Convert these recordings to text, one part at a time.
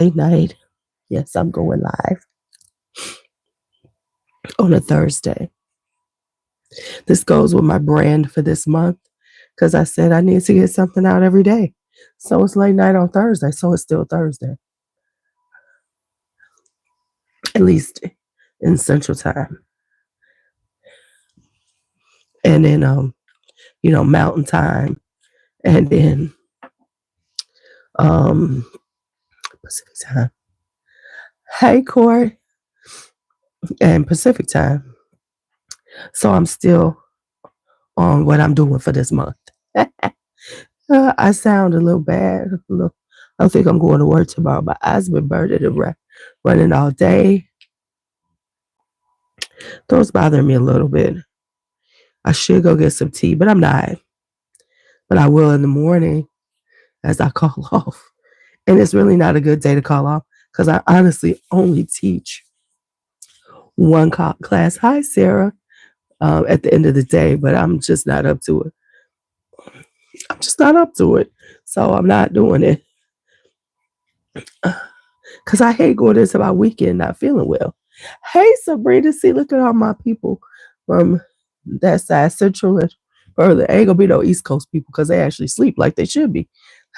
Late night. Yes, I'm going live on a Thursday. This goes with my brand for this month because I said I need to get something out every day. So it's late night on Thursday, so it's still Thursday. At least in Central Time. And then Mountain Time. And then Pacific Time. Hey, Corey. And Pacific Time. So I'm still on what I'm doing for this month. I sound a little bad. I don't think I'm going to work tomorrow. My eyes been burning and running all day. Those bother me a little bit. I should go get some tea, but I'm not. But I will in the morning as I call off. And it's really not a good day to call off because I honestly only teach one class. Hi, Sarah. At the end of the day, but I'm just not up to it. I'm just not up to it. So I'm not doing it. Because I hate going into my weekend not feeling well. Hey, Sabrina, see, look at all my people from that side, Central and further. Ain't gonna be no East Coast people because they actually sleep like they should be.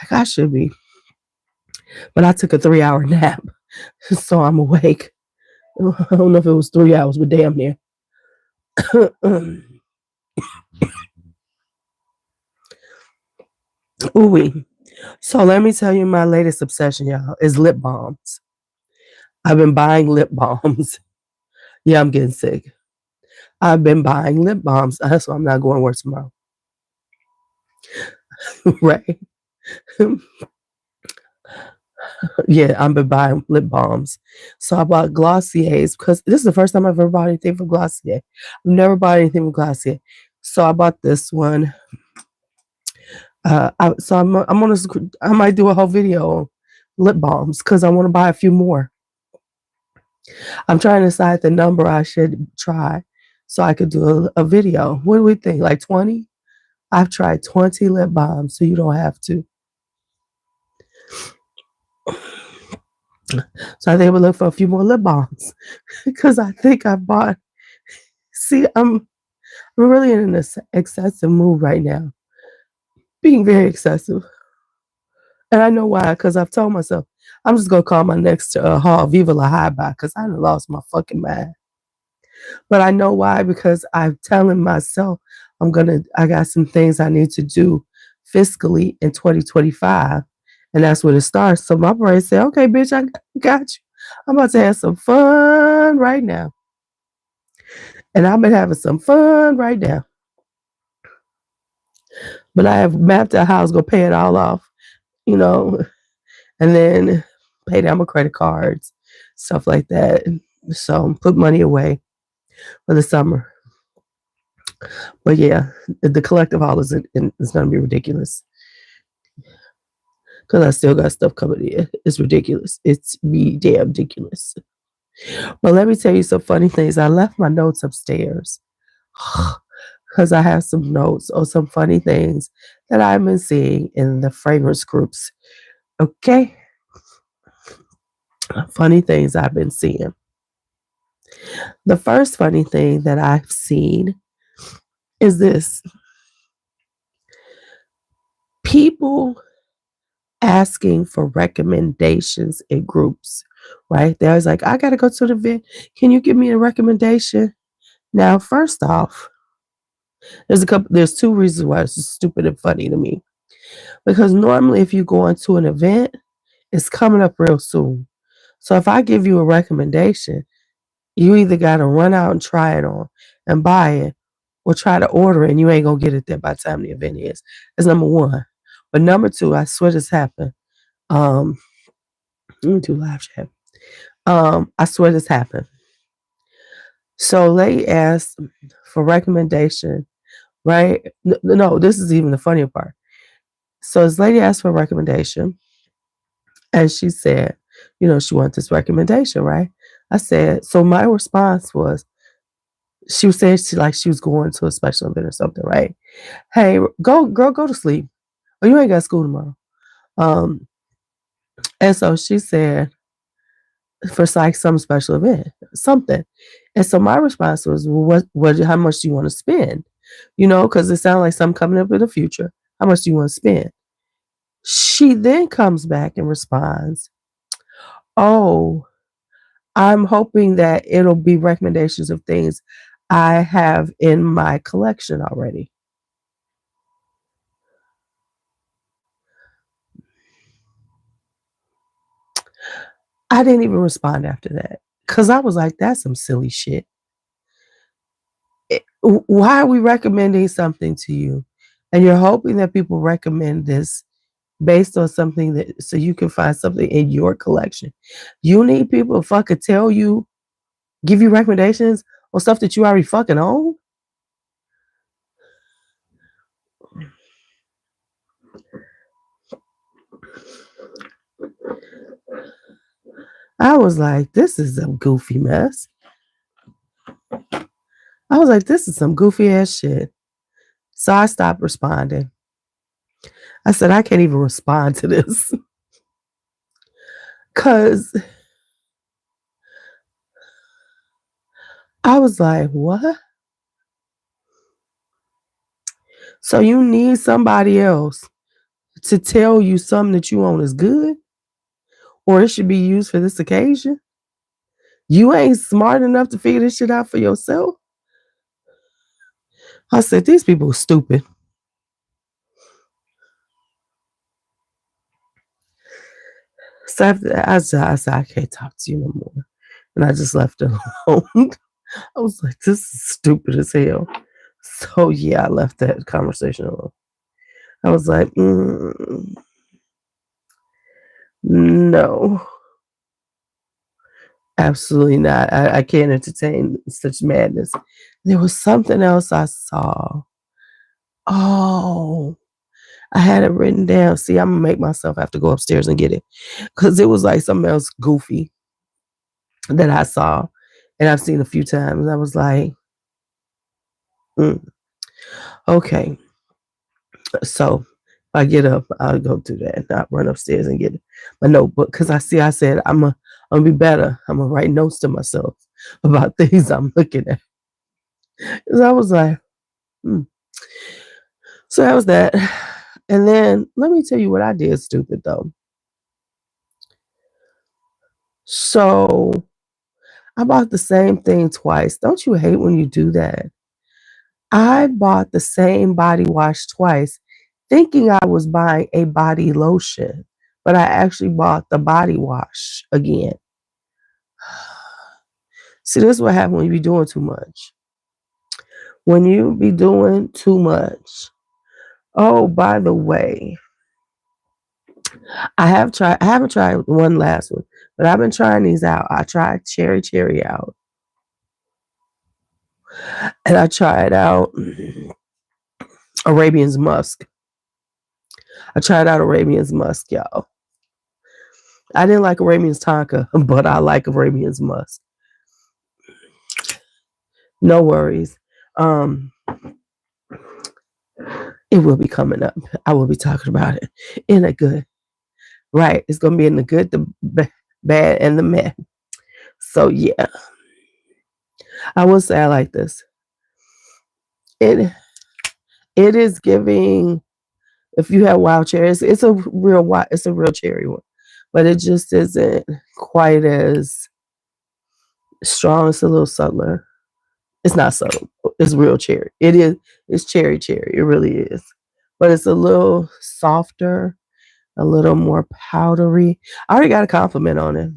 Like I should be. But I took a 3-hour nap, so I'm awake. I don't know if it was 3 hours, but damn near. Ooh-wee. So let me tell you my latest obsession, y'all, is lip balms. I've been buying lip balms. Yeah, I'm getting sick. I've been buying lip balms. That's why I'm not going to work tomorrow. Right? Yeah, I've been buying lip balms. So I bought Glossier's because this is the first time I've ever bought anything from Glossier. I've never bought anything from Glossier. So I bought this one. I might do a whole video on lip balms because I want to buy a few more. I'm trying to decide the number I should try so I could do a video. What do we think? Like 20? I've tried 20 lip balms, so you don't have to. So I think we'll look for a few more lip balms because I think I bought. See, I'm really in an excessive mood right now, being very excessive. And I know why, because I've told myself I'm just gonna call my next haul Viva La High Bye because I lost my fucking mind. But I know why, because I'm telling myself I got some things I need to do fiscally in 2025. And that's when it starts. So my brain said, okay, bitch, I got you. I'm about to have some fun right now. And I've been having some fun right now. But I have mapped out how I was going to pay it all off, and then pay down my credit cards, stuff like that. So put money away for the summer. But yeah, the collective haul is going to be ridiculous. Because I still got stuff coming in. It's ridiculous. It's be damn ridiculous. But let me tell you some funny things. I left my notes upstairs because I have some notes or some funny things that I've been seeing in the fragrance groups. Okay? Funny things I've been seeing. The first funny thing that I've seen is this. People asking for recommendations in groups, right? They're always like, I got to go to the event. Can you give me a recommendation? Now, first off, there's two reasons why it's stupid and funny to me. Because normally if you go into an event, it's coming up real soon. So if I give you a recommendation, you either got to run out and try it on and buy it or try to order it and you ain't going to get it there by the time the event is. That's number one. But number two, I swear this happened. Let me do live chat. I swear this happened. So they asked for recommendation, right? No, this is even the funnier part. So this lady asked for a recommendation and she said, she wanted this recommendation, right? I said, so my response was, she was saying she was going to a special event or something, right? Hey, girl, go to sleep. Or you ain't got school tomorrow. And so she said, for like some special event, something. And so my response was, well, how much do you want to spend? Because it sounded like something coming up in the future. How much do you want to spend? She then comes back and responds, oh, I'm hoping that it'll be recommendations of things I have in my collection already. I didn't even respond after that because I was like, that's some silly shit. Why are we recommending something to you? And you're hoping that people recommend this based on something that so you can find something in your collection. You need people to fucking tell you, give you recommendations on stuff that you already fucking own. I was like, this is a goofy mess. I was like, this is some goofy ass shit. So I stopped responding. I said, I can't even respond to this. Because I was like, what? So you need somebody else to tell you something that you own is good? Or it should be used for this occasion? You ain't smart enough to figure this shit out for yourself? I said, these people are stupid. So after that, I said, I can't talk to you no more. And I just left it alone. I was like, this is stupid as hell. So yeah, I left that conversation alone. I was like, no, absolutely not. I can't entertain such madness. There was something else I saw. Oh, I had it written down. See, I'm gonna make myself have to go upstairs and get it because it was like something else goofy that I saw and I've seen a few times. I was like, okay. So if I get up, I'll go do that. I'll run upstairs and get my notebook because I said I'm gonna be better. I'm gonna write notes to myself about things I'm looking at. So I was like, hmm. So that was that. And then let me tell you what I did stupid though. So I bought the same thing twice. Don't you hate when you do that? I bought the same body wash twice, thinking I was buying a body lotion, but I actually bought the body wash again. See, this is what happens when you be doing too much. When you be doing too much. Oh, by the way, I haven't tried one last one, but I've been trying these out. I tried cherry out. And I tried out Arabian's Musk. I tried out Arabian's Musk, y'all. I didn't like Arabian's Tonka, but I like Arabian's Musk. No worries. It will be coming up. I will be talking about it in a good, right. It's going to be in the good, the bad, and the meh. So, yeah. I will say I like this. It is giving, if you have wild cherries, it's a real cherry one. But it just isn't quite as strong. It's a little subtler. It's not subtle. It's real cherry. It's cherry. It really is. But it's a little softer, a little more powdery. I already got a compliment on it.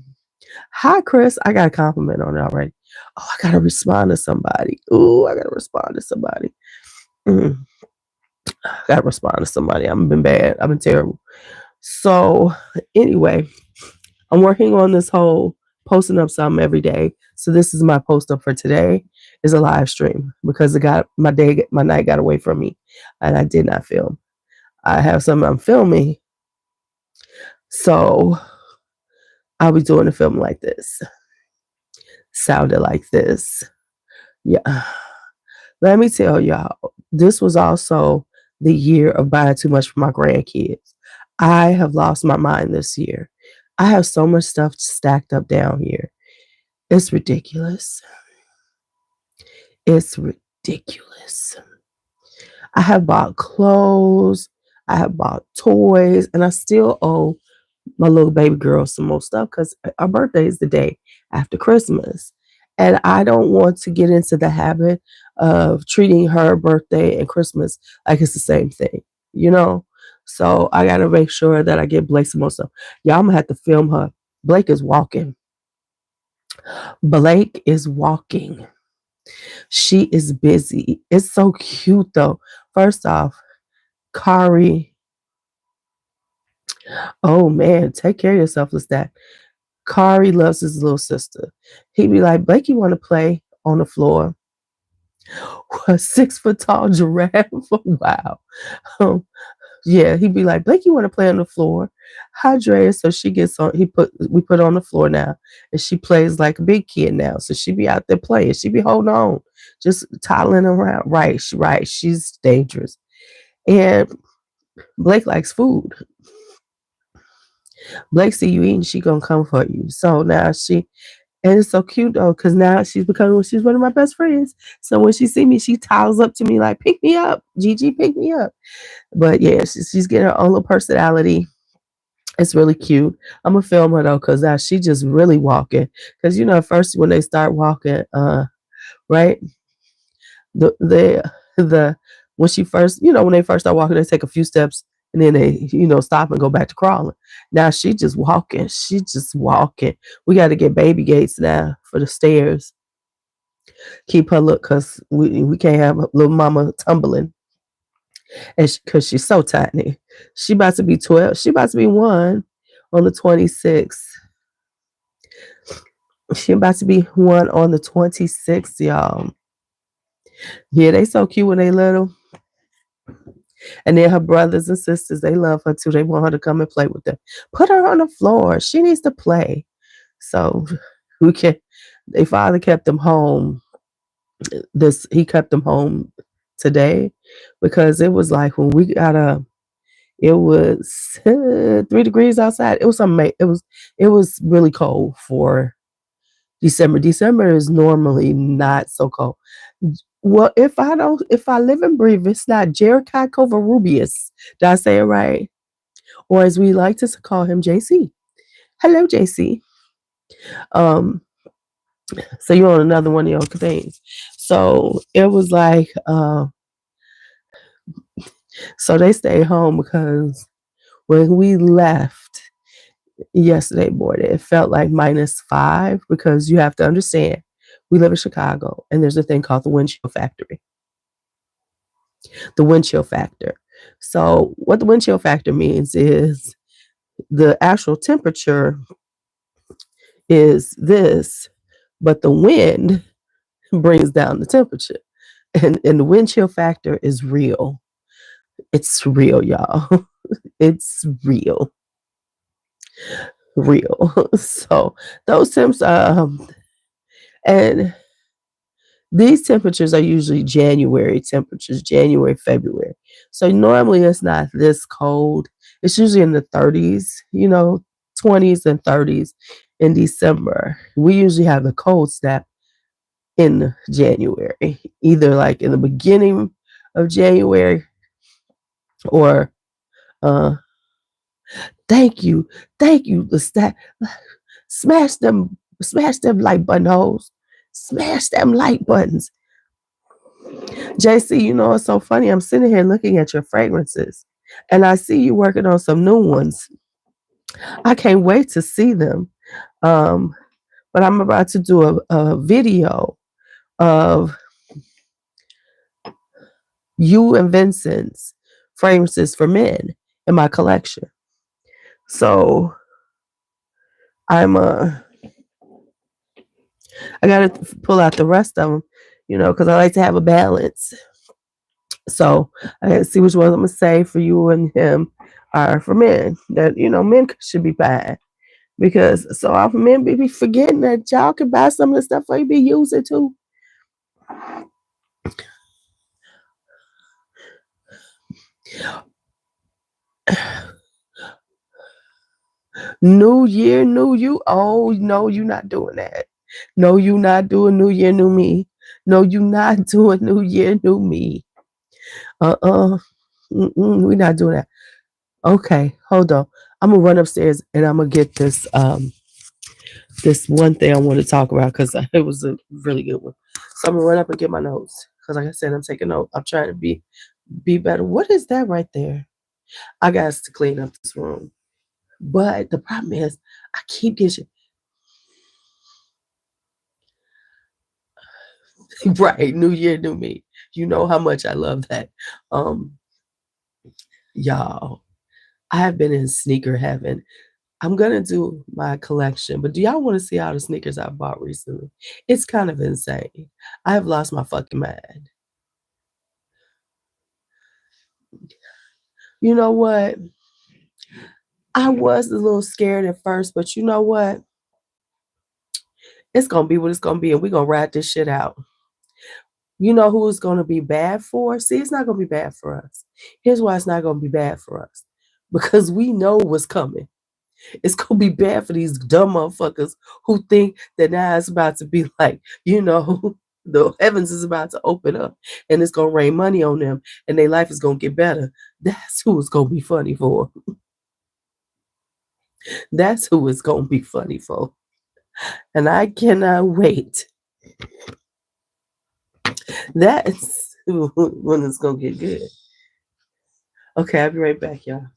Hi, Chris. I got a compliment on it already. Oh, I got to respond to somebody. Ooh, I got to respond to somebody. I got to respond to somebody. I've been bad. I've been terrible. So, anyway, I'm working on this whole posting up something every day. So this is my post up for today is a live stream because it got my night got away from me and I did not film. I have something I'm filming. So I'll be doing a film like this. Sounded like this. Yeah. Let me tell y'all, this was also the year of buying too much for my grandkids. I have lost my mind this year. I have so much stuff stacked up down here. It's ridiculous. It's ridiculous. I have bought clothes, I have bought toys, and I still owe my little baby girl some more stuff because our birthday is the day after Christmas. And I don't want to get into the habit of treating her birthday and Christmas like it's the same thing, you know? So I got to make sure that I get Blake some more stuff. Y'all, I'm going to have to film her. Blake is walking. Blake is walking. She is busy. It's so cute, though. First off, Kari, oh man, take care of yourself, Lestat. Kari loves his little sister. He'd be like, Blake, you want to play on the floor? A 6 foot tall giraffe. Wow. Um, yeah, he'd be like, Blake, you want to play on the floor? Hydrea, so she gets on. We put her on the floor now, and she plays like a big kid now. So she be out there playing. She be holding on, just toddling around. Right, right. She's dangerous. And Blake likes food. Blake see you eating, she gonna come for you. So now and it's so cute though, because now she's one of my best friends. So when she see me, she towels up to me like, pick me up, Gigi, pick me up. But yeah, she's getting her own little personality. It's really cute. I'm gonna film her though, because now she just really walking. Because at first when they start walking, right, the when she first, when they first start walking, they take a few steps and then they, stop and go back to crawling. Now she just walking. She just walking. We got to get baby gates now for the stairs. Keep her look, cause we can't have little mama tumbling, and cause she's so tiny. She about to be 12. She about to be 1 on the 26th. She about to be 1 on the 26th, y'all. Yeah, they so cute when they little. And then her brothers and sisters, they love her too. They want her to come and play with them. Put her on the floor. She needs to play. So we can. Their father kept them home. He kept them home today because it was like when we got up, it was 3 degrees outside. It was amazing. It was really cold for December. December is normally not so cold. Well, if I live and breathe, it's not Jericho Covarubius. Did I say it right? Or as we like to call him, JC. Hello, JC. Um, so you're on another one of your things. So it was like, so they stayed home because when we left yesterday morning, it felt like -5 because you have to understand, we live in Chicago and there's a thing called the wind chill factory. The wind chill factor. So what the wind chill factor means is the actual temperature is this, but the wind brings down the temperature. And the wind chill factor is real. It's real, y'all. It's real. Real. So those temps and these temperatures are usually January temperatures, January, February. So normally it's not this cold. It's usually in the 30s, 20s and 30s in December. We usually have the cold snap in January, either like in the beginning of January or uh thank you, the stat smash them like button holes. Smash them like buttons. JC, it's so funny. I'm sitting here looking at your fragrances and I see you working on some new ones. I can't wait to see them. Um, but I'm about to do a video of you and Vincent's fragrances for men in my collection. So I'm I gotta pull out the rest of them, because I like to have a balance. So I gotta see which ones I'm gonna say for you and him are for men. That men should be buying because so often men be forgetting that y'all can buy some of the stuff for you be using too. New year, new you. Oh, no, you're not doing that. No, you're not doing new year, new me. No, you're not doing new year, new me. Uh-uh. We're not doing that. Okay, hold on. I'm gonna run upstairs and I'm gonna get this one thing I want to talk about because it was a really good one. So I'm gonna run up and get my notes because, like I said, I'm taking notes. I'm trying to be better. What is that right there? I got to clean up this room. But the problem is, I keep getting right. New year, new me. You know how much I love that. Um, y'all, I have been in sneaker heaven. I'm gonna do my collection, but do y'all want to see all the sneakers I bought recently? It's kind of insane. I have lost my fucking mind. You know what? I was a little scared at first, but you know what? It's gonna be what it's gonna be, and we're gonna ride this shit out. You know who it's gonna be bad for? See, it's not gonna be bad for us. Here's why it's not gonna be bad for us. Because we know what's coming. It's gonna be bad for these dumb motherfuckers who think that now it's about to be like, the heavens is about to open up and it's gonna rain money on them and their life is gonna get better. That's who it's gonna be funny for. That's who it's gonna be funny for. And I cannot wait. That's when it's gonna get good. Okay, I'll be right back, y'all.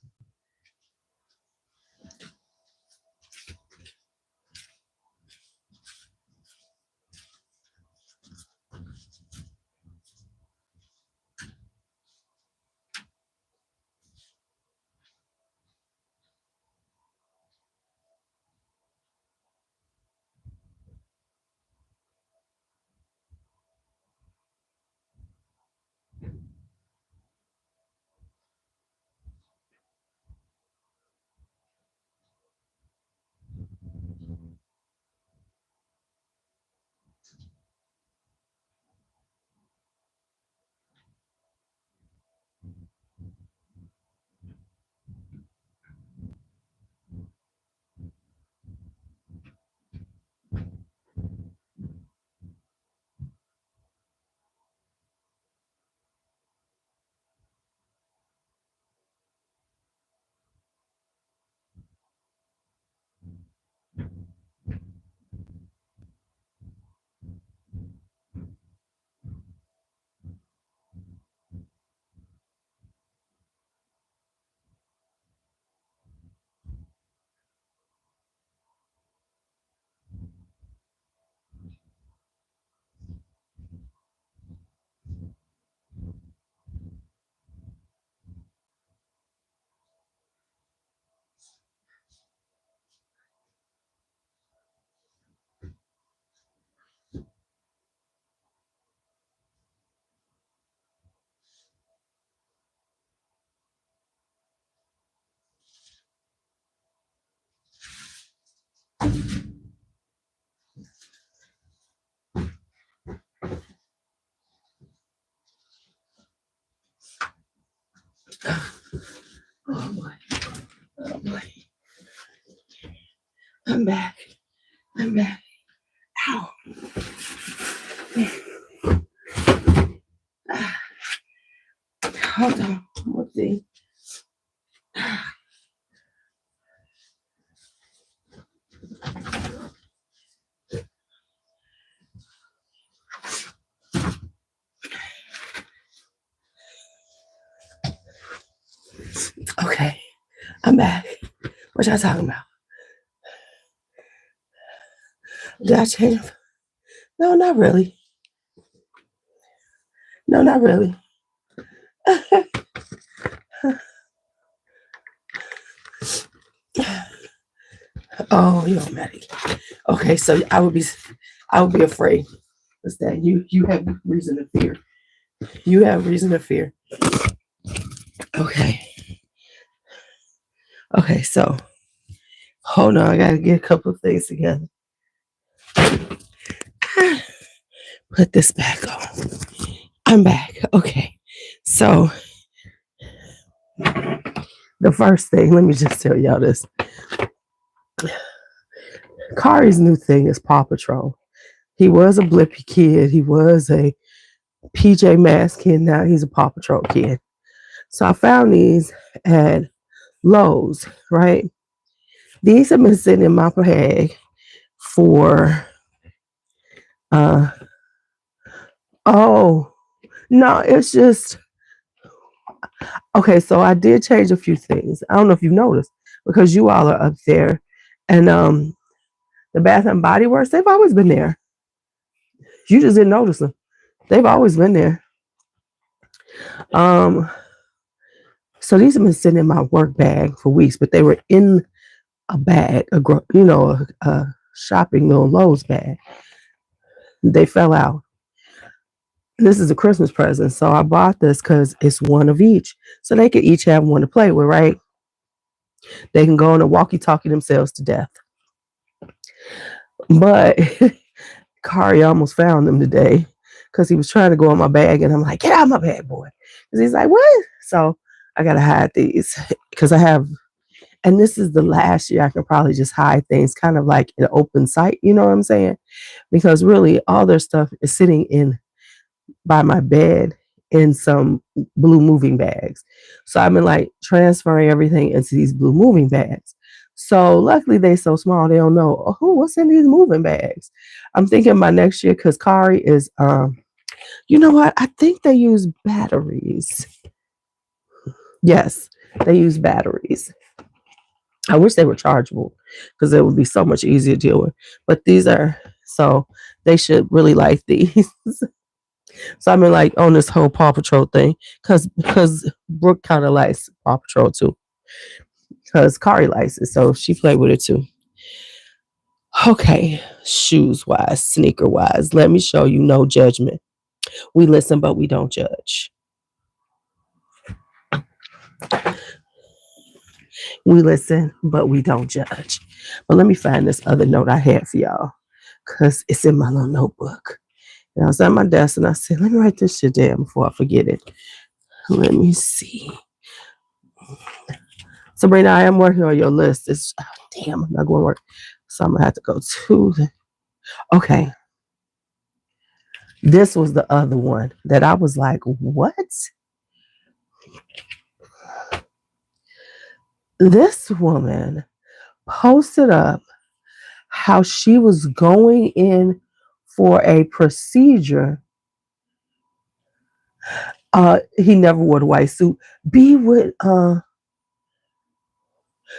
Oh boy. Oh boy. I'm back. I'm back. Ow. Hold on. Let's see. Okay. I'm back. What y'all talking about? Did I change? No, not really. No, not really. Oh, you're automatic. Okay, so I would be afraid. What's that? You have reason to fear. You have reason to fear. Okay. Okay, so hold on, I gotta get a couple of things together. Put this back on. I'm back. Okay. So the first thing, let me just tell y'all this. Kari's new thing is Paw Patrol. He was a Blippy kid. He was a PJ Masks kid. Now he's a Paw Patrol kid. So I found these at Lowe's, right? These have been sitting in my bag for, uh, oh, no, it's just, okay, so I did change a few things. I don't know if you've noticed because you all are up there. And the Bath and Body Works, they've always been there. You just didn't notice them. They've always been there. Um, so these have been sitting in my work bag for weeks, but they were in a bag, a shopping little Lowe's bag. They fell out. This is a Christmas present, so I bought this because it's one of each, so they could each have one to play with, right? They can go on a walkie-talkie themselves to death. But Kari almost found them today because he was trying to go in my bag, and I'm like, get out of my bag, boy. Because he's like, what? So I got to hide these because I have, and this is the last year I can probably just hide things kind of like in open sight, you know what I'm saying? Because really all their stuff is sitting in by my bed in some blue moving bags. So I've been like transferring everything into these blue moving bags. So luckily they're so small they don't know, oh, what's in these moving bags. I'm thinking by next year because Kari is you know what? I think they use batteries. Yes, they use batteries. I wish they were chargeable because it would be so much easier to deal with. But these are, so they should really like these. So I've been like on this whole Paw Patrol thing because Brooke kind of likes Paw Patrol too. Because Kari likes it, so she played with it too. Okay, shoes wise, sneaker wise, let me show you no judgment. We listen, but we don't judge. We listen, but we don't judge. But let me find this other note I had for y'all because it's in my little notebook. And I was at my desk and I said, let me write this shit down before I forget it. Let me see. Sabrina, I am working on your list. It's damn, I'm not going to work. So I'm going to have to go to the. Okay. This was the other one that I was like, what? This woman posted up how she was going in for a procedure. He never wore the white suit. Be with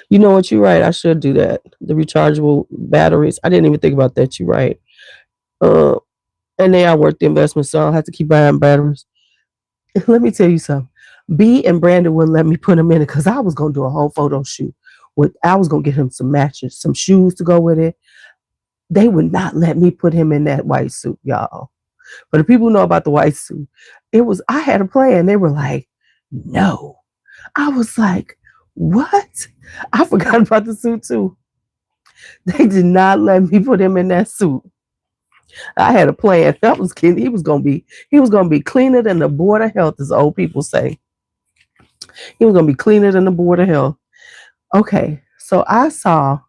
you know what, you're right. I should do that. The rechargeable batteries. I didn't even think about that. You're right. And they are worth the investment, so I'll have to keep buying batteries. Let me tell you something. B and Brandon wouldn't let me put him in it because I was gonna do a whole photo shoot. I was gonna get him some matches, some shoes to go with it. They would not let me put him in that white suit, y'all. But the people who know about the white suit, I had a plan. They were like, no. I was like, what? I forgot about the suit too. They did not let me put him in that suit. I had a plan. I was kidding. He was gonna be cleaner than the Board of Health, as old people say. He was gonna be cleaner than the Board of Health. Okay, so I saw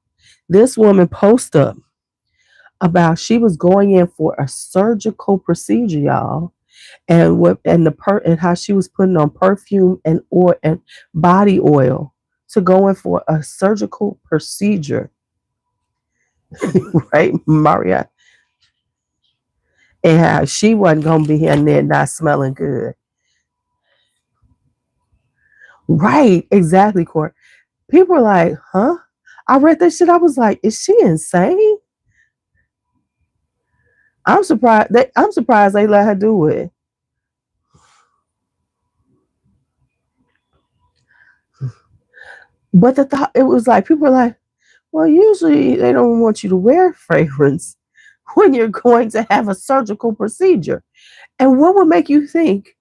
this woman post up about she was going in for a surgical procedure, y'all, and how she was putting on perfume and body oil to go in for a surgical procedure, right, Maria? And how she wasn't gonna be in there not smelling good. Right, exactly, Court. People were like, huh? I read that shit. I was like, is she insane? I'm surprised they let her do it. But the thought it was like people were like, well, usually they don't want you to wear fragrance when you're going to have a surgical procedure. And what would make you think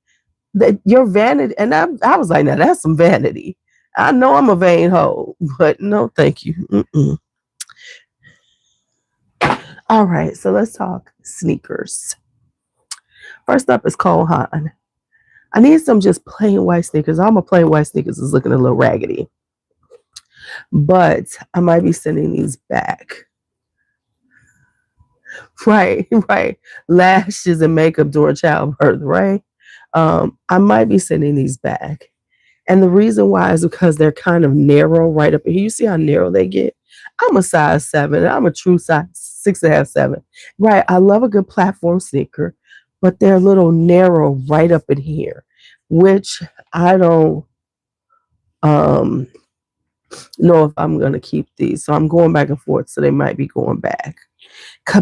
that your vanity? And I was like, now that's some vanity. I know I'm a vain hoe, but no, thank you. Mm-mm. All right, so let's talk sneakers. First up is Cole Haan. I need some just plain white sneakers. All my plain white sneakers is looking a little raggedy. But I might be sending these back. Right, right. Lashes and makeup during childbirth, right? I might be sending these back. And the reason why is because they're kind of narrow right up here. You see how narrow they get? I'm a size 7. I'm a true size 6.5, 7. Right. I love a good platform sneaker, but they're a little narrow right up in here, which I don't um know if I'm gonna keep these. So I'm going back and forth. So they might be going back.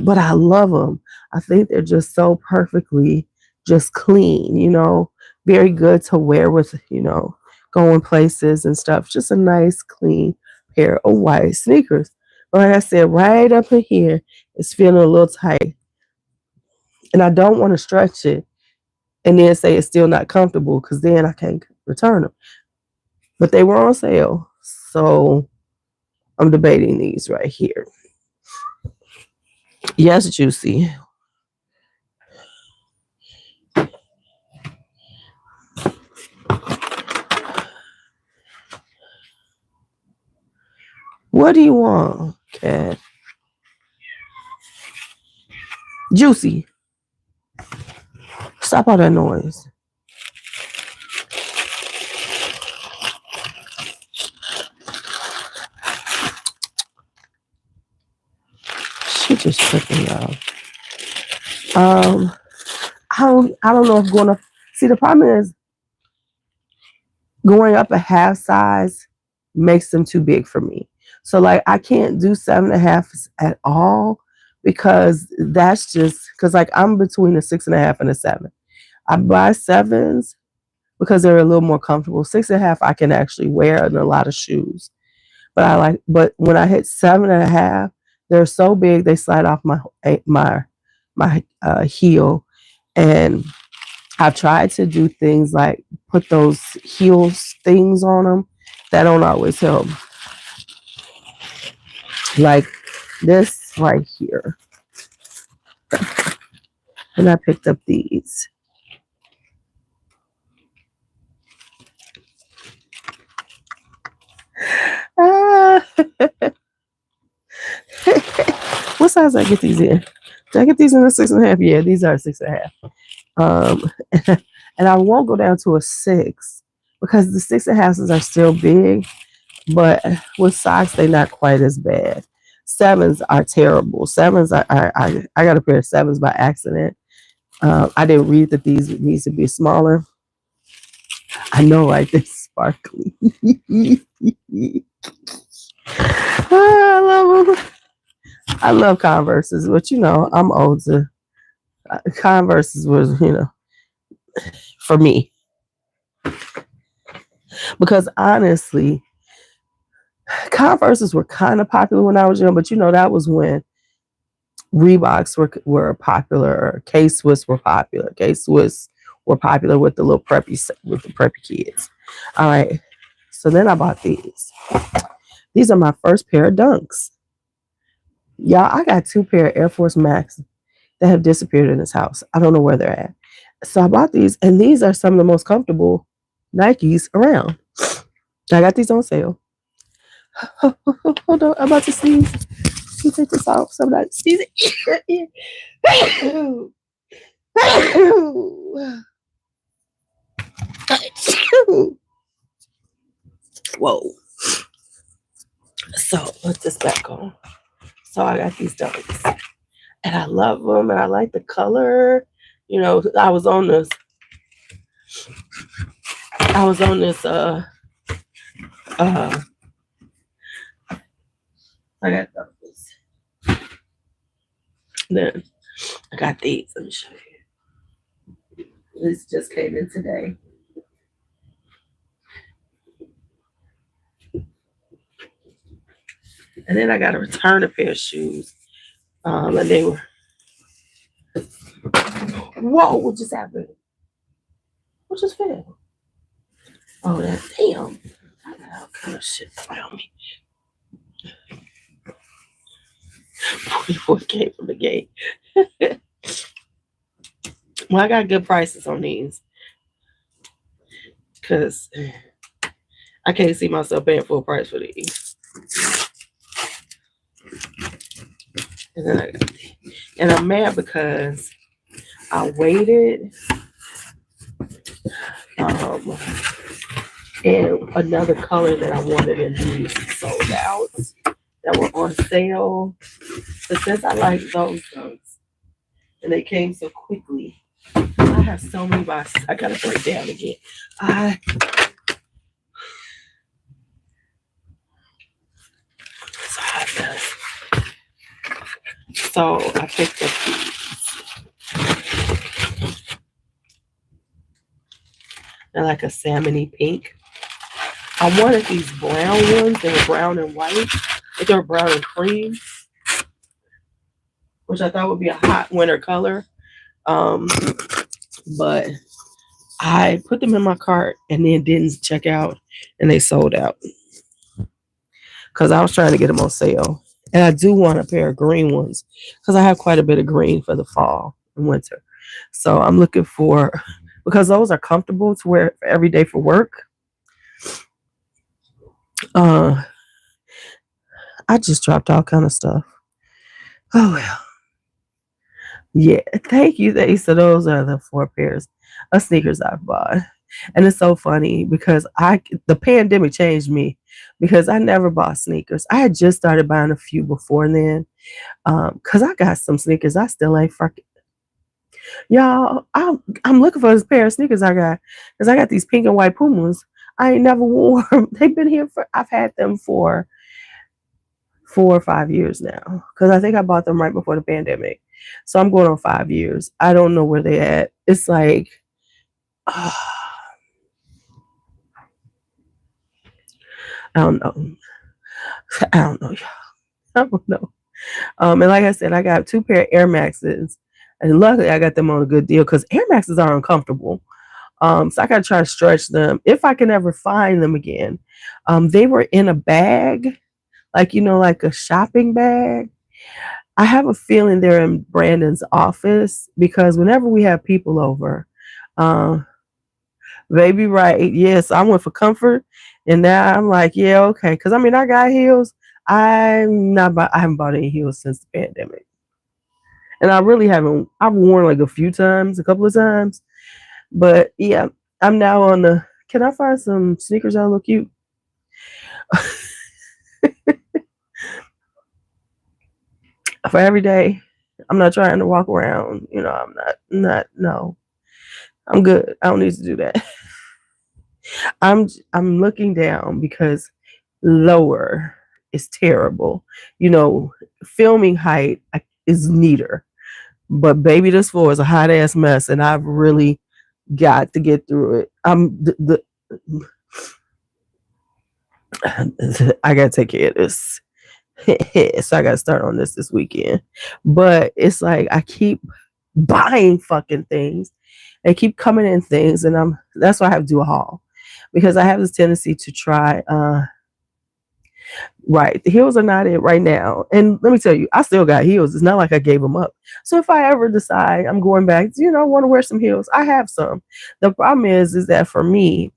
But I love them. I think they're just so perfectly just clean, very good to wear with, going places and stuff. Just a nice, clean pair of white sneakers. But like I said, right up in here, it's feeling a little tight. And I don't want to stretch it and then say it's still not comfortable because then I can't return them. But they were on sale. So I'm debating these right here. Yes, Juicy. What do you want, Cat? Juicy. Stop all that noise. She just tripping out. I don't know if going up. See, the problem is going up a half size makes them too big for me. So like I can't do 7.5 at all because that's just because like I'm between a 6.5 and a 7. I buy 7s because they're a little more comfortable. 6.5 I can actually wear in a lot of shoes. But when I hit 7.5, they're so big they slide off my heel. And I've tried to do things like put those heels things on them. That don't always help. Like this right here. And I picked up these. What size did I get these in? Did I get these in a 6.5? Yeah, these are 6.5. And I won't go down to a 6 because the 6.5s are still big, but with socks they're not quite as bad. 7s are terrible. 7s I got a pair of 7s by accident. I didn't read that these needs to be smaller. I know, right? They're sparkly. I love them. I love Converses, but I'm older. Converses was, for me. Because honestly, Converses were kind of popular when I was young, but that was when Reeboks were popular. K-Swiss were popular. K-Swiss were popular with the little preppy kids. All right. So then I bought these. These are my first pair of Dunks. Y'all, I got 2 pair of Air Force Max that have disappeared in this house. I don't know where they're at. So I bought these, and these are some of the most comfortable Nikes around. I got these on sale. Hold on, I'm about to sneeze. Let me take this off. Somebody sneeze it. Whoa. So put this back on. So I got these Dunks. And I love them, and I like the color. I was on this. I got those. Then I got these. Let me show you. This just came in today. And then I got to return a pair of shoes. And they were. Whoa! What just happened? What just fell? Oh, that damn! I got all kind of shit around me. Before it came from the gate. Well, I got good prices on these because I can't see myself paying full price for these. And I'm mad because I waited, um, and another color that I wanted in these sold out that were on sale. But since I like those ones and they came so quickly, I have so many boxes. I gotta break down again. I so I picked up these. They're like a salmony pink. I wanted these brown ones. They were brown and white, but they were brown and cream, which I thought would be a hot winter color. Um, but I put them in my cart and then didn't check out, and they sold out because I was trying to get them on sale. And I do want a pair of green ones because I have quite a bit of green for the fall and winter. So I'm looking for, because those are comfortable to wear every day for work. I just dropped all kind of stuff. Oh well. Yeah, thank you. So those are the 4 pairs of sneakers I've bought. And it's so funny because the pandemic changed me because I never bought sneakers. I had just started buying a few before then. Cause I got some sneakers I still ain't fucking. Y'all, I'm looking for this pair of sneakers I got because I got these pink and white Pumas. I ain't never worn them. They've been here I've had them for 4 or 5 years now because I think I bought them right before the pandemic. So I'm going on 5 years. I don't know where they at. It's like, I don't know. I don't know, y'all. I don't know. And like I said, I got 2 pair of Air Maxes, and luckily I got them on a good deal because Air Maxes are uncomfortable. So I gotta try to stretch them if I can ever find them again. They were in a bag, like like a shopping bag. I have a feeling they're in Brandon's office because whenever we have people over, baby, right? Yes, I went for comfort, and now I'm like, yeah, okay. Because I mean, I got heels. I haven't bought any heels since the pandemic, and I really haven't. I've worn like a couple of times, but yeah, I'm now on the. Can I find some sneakers that look cute? For every day. I'm not trying to walk around. I'm not. No, I'm good. I don't need to do that. I'm looking down because lower is terrible. Filming height is neater, but baby, this floor is a hot ass mess, and I've really got to get through it. I gotta take care of this. So I gotta start on this weekend. But it's like I keep buying fucking things. They keep coming in things, and that's why I have to do a haul. Because I have this tendency to try right. The heels are not it right now. And let me tell you, I still got heels. It's not like I gave them up. So if I ever decide I'm going back, I want to wear some heels, I have some. The problem is that for me,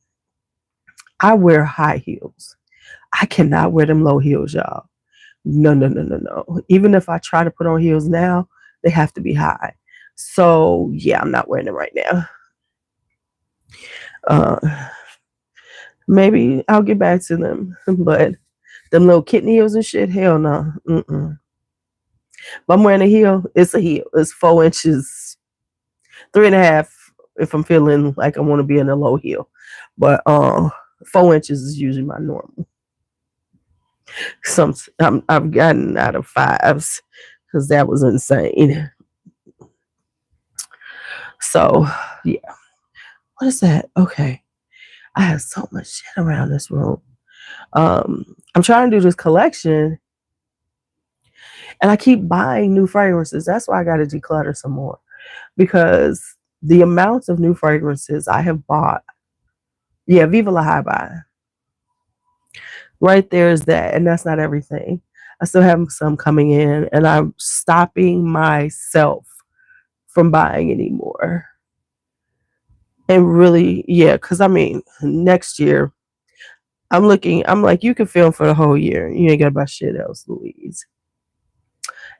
I wear high heels. I cannot wear them low heels, y'all. No, no, no, no, no. Even if I try to put on heels now, they have to be high. So yeah, I'm not wearing them right now. Maybe I'll get back to them, but them little kitten heels and shit, hell no. If I'm wearing a heel, it's a heel. It's 4 inches, 3.5 if I'm feeling like I want to be in a low heel. But 4 inches is usually my normal. I've gotten out of 5s because that was insane. So yeah. What is that? Okay. I have so much shit around this room. I'm trying to do this collection, and I keep buying new fragrances. That's why I got to declutter some more, because the amounts of new fragrances I have bought. Yeah, Viva La Habana. Right there is that, and that's not everything. I still have some coming in, and I'm stopping myself from buying anymore. And really, yeah, because I mean, next year I'm looking, I'm like, you can film for the whole year. You ain't got to buy shit else, Louise.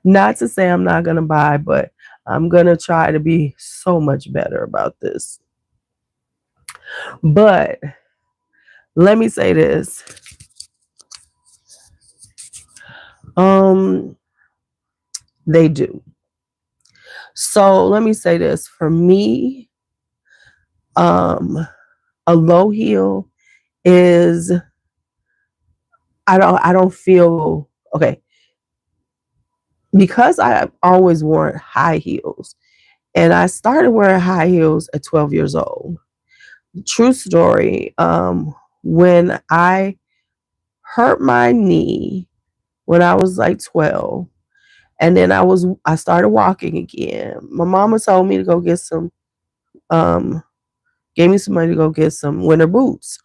Not to say I'm not gonna buy, but I'm gonna try to be so much better about this. But let me say this. Um, they do. So let me say this. For me, um, a low heel is I don't feel okay because I always worn high heels and I started wearing high heels at 12 years old. True story. When I hurt my knee when I was like 12, and then I started walking again. My mama told me to go get some um gave me some money to go get some winter boots.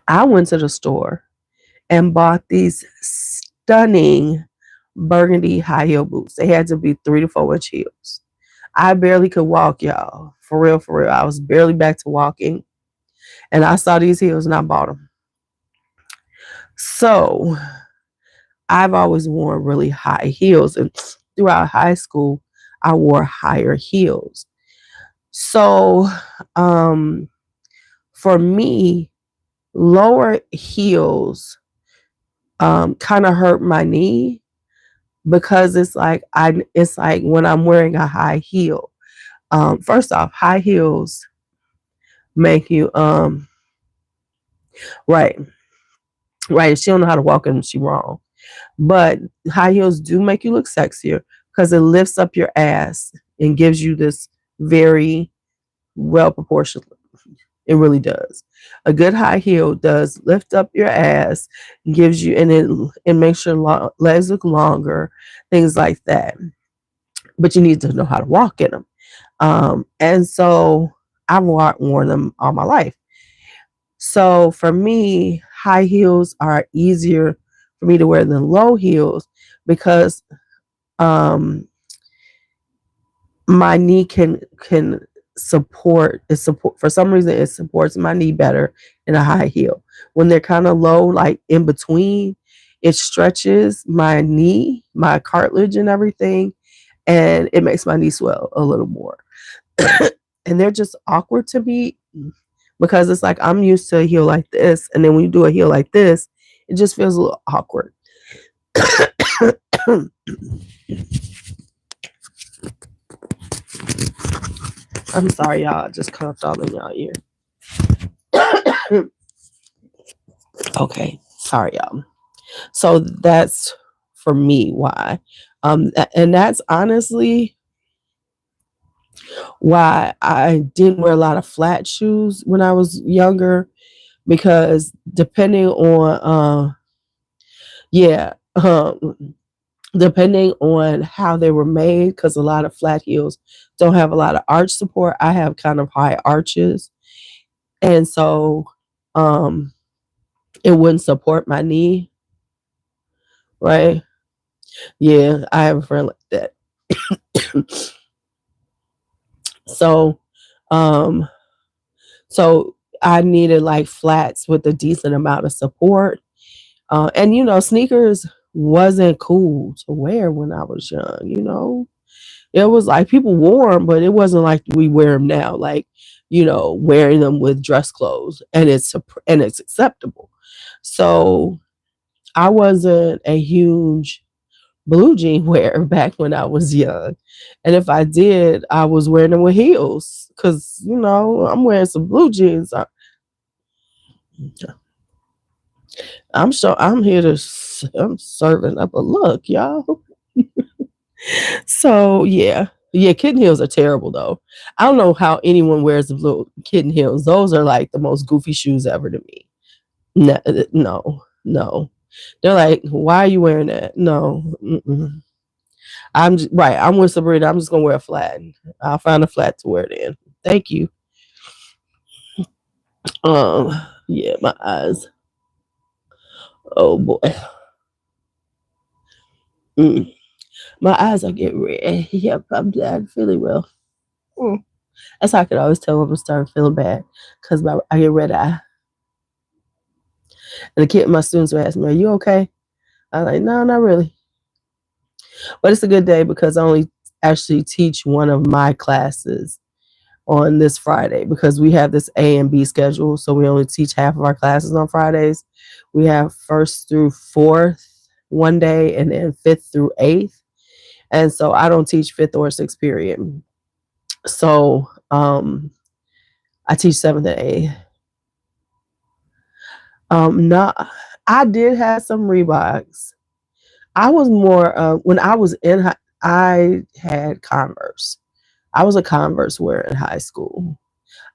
I went to the store and bought these stunning burgundy high heel boots. They had to be 3 to 4 inch heels. I barely could walk, y'all. For real, for real. I was barely back to walking. And I saw these heels and I bought them. So I've always worn really high heels. And throughout high school, I wore higher heels. So for me, lower heels kind of hurt my knee because it's like when I'm wearing a high heel. First off, high heels make you right, right. She don't know how to walk and she wrong. But high heels do make you look sexier because it lifts up your ass and gives you this very well proportioned. It really does. A good high heel does lift up your ass, gives you, and it makes your legs look longer, things like that. But you need to know how to walk in them. And so I've worn them all my life. So for me, high heels are easier for me to wear than low heels because um, my knee can support for some reason it supports my knee better in a high heel. When they're kind of low, like in between, it stretches my knee, my cartilage and everything, and it makes my knee swell a little more. And they're just awkward to me because it's like I'm used to a heel like this, and then when you do a heel like this, it just feels a little awkward. I'm sorry, y'all. I just coughed all in y'all ear. Okay, sorry, y'all. So that's for me why, and that's honestly why I didn't wear a lot of flat shoes when I was younger because depending on yeah depending on how they were made, because a lot of flat heels don't have a lot of arch support. I have kind of high arches, and so um it wouldn't support my knee, right? Yeah, I have a friend like that. So um so I needed like flats with a decent amount of support. And sneakers wasn't cool to wear when I was young. It was like people wore them, but it wasn't like we wear them now, like wearing them with dress clothes, and it's acceptable. So I wasn't a huge blue jean wearer back when I was young, and if I did, I was wearing them with heels because I'm wearing some blue jeans. I'm sure I'm here to. I'm serving up a look, y'all. So yeah, kitten heels are terrible though. I don't know how anyone wears the little kitten heels. Those are like the most goofy shoes ever to me. No, no, no. They're like, why are you wearing that? No, right. I'm with Sabrina. I'm just gonna wear a flat. I'll find a flat to wear then. Thank you. Um, yeah, my eyes. Oh boy. Mm. My eyes are getting red. Yep, I'm feeling well. Mm. That's how I could always tell when I'm starting feeling bad because I get red eye. And my students would ask me, "Are you okay?" I'm like, "No, not really." But it's a good day because I only actually teach one of my classes on this Friday because we have this A and B schedule. So we only teach half of our classes on Fridays. We have first through fourth one day and then fifth through eighth. And so I don't teach fifth or sixth period. So I teach seventh and eighth. No, I did have some Reeboks. I was more when I was in I had Converse. I was a Converse wearer in high school.